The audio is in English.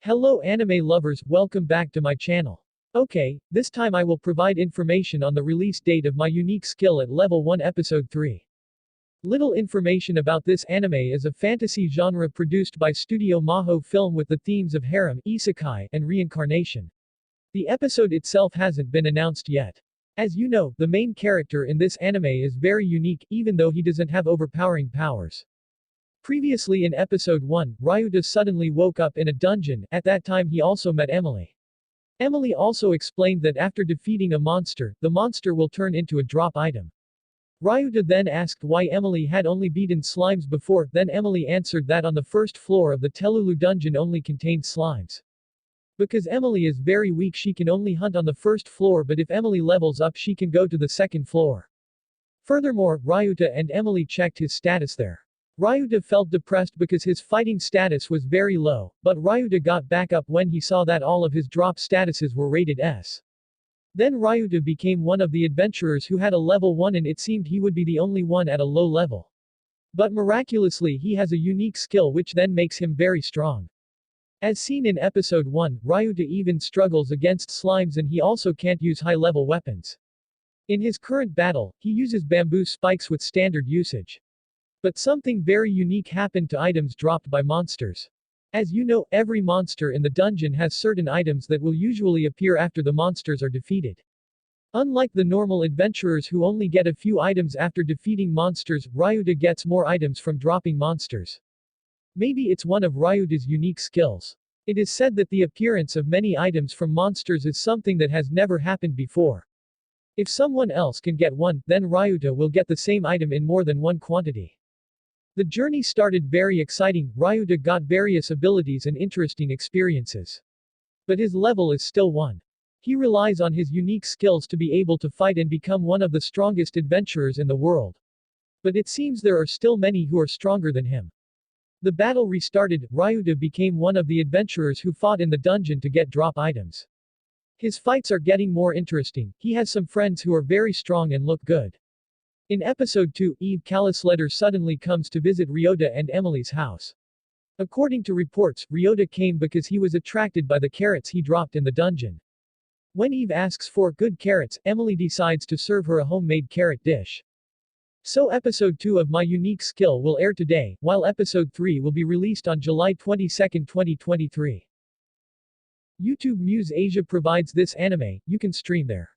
Hello anime lovers, welcome back to my channel. Okay, this time I will provide information on the release date of my unique skill at level 1 episode 3. Little information about this anime is a fantasy genre produced by Studio Maho Film with the themes of harem, isekai, and reincarnation. The episode itself hasn't been announced yet. As you know, the main character in this anime is very unique, even though he doesn't have overpowering powers. Previously in episode 1, Ryuta suddenly woke up in a dungeon. At that time he also met Emily. Emily also explained that after defeating a monster, the monster will turn into a drop item. Ryuta then asked why Emily had only beaten slimes before, then Emily answered that on the first floor of the Telulu dungeon only contained slimes. Because Emily is very weak, she can only hunt on the first floor, but if Emily levels up she can go to the second floor. Furthermore, Ryuta and Emily checked his status there. Ryuta felt depressed because his fighting status was very low, but Ryuta got back up when he saw that all of his drop statuses were rated S. Then Ryuta became one of the adventurers who had a level 1 and it seemed he would be the only one at a low level. But miraculously he has a unique skill which then makes him very strong. As seen in episode 1, Ryuta even struggles against slimes and he also can't use high-level weapons. In his current battle, he uses bamboo spikes with standard usage. But something very unique happened to items dropped by monsters. As you know, every monster in the dungeon has certain items that will usually appear after the monsters are defeated. Unlike the normal adventurers who only get a few items after defeating monsters, Ryuta gets more items from dropping monsters. Maybe it's one of Ryuta's unique skills. It is said that the appearance of many items from monsters is something that has never happened before. If someone else can get one, then Ryuta will get the same item in more than one quantity. The journey started very exciting. Ryuta got various abilities and interesting experiences. But his level is still 1. He relies on his unique skills to be able to fight and become one of the strongest adventurers in the world. But it seems there are still many who are stronger than him. The battle restarted. Ryuta became one of the adventurers who fought in the dungeon to get drop items. His fights are getting more interesting. He has some friends who are very strong and look good. In episode 2, Eve Calisletter suddenly comes to visit Ryota and Emily's house. According to reports, Ryota came because he was attracted by the carrots he dropped in the dungeon. When Eve asks for good carrots, Emily decides to serve her a homemade carrot dish. So episode 2 of my unique skill will air today, while episode 3 will be released on July 22, 2023. YouTube Muse Asia provides this anime, you can stream there.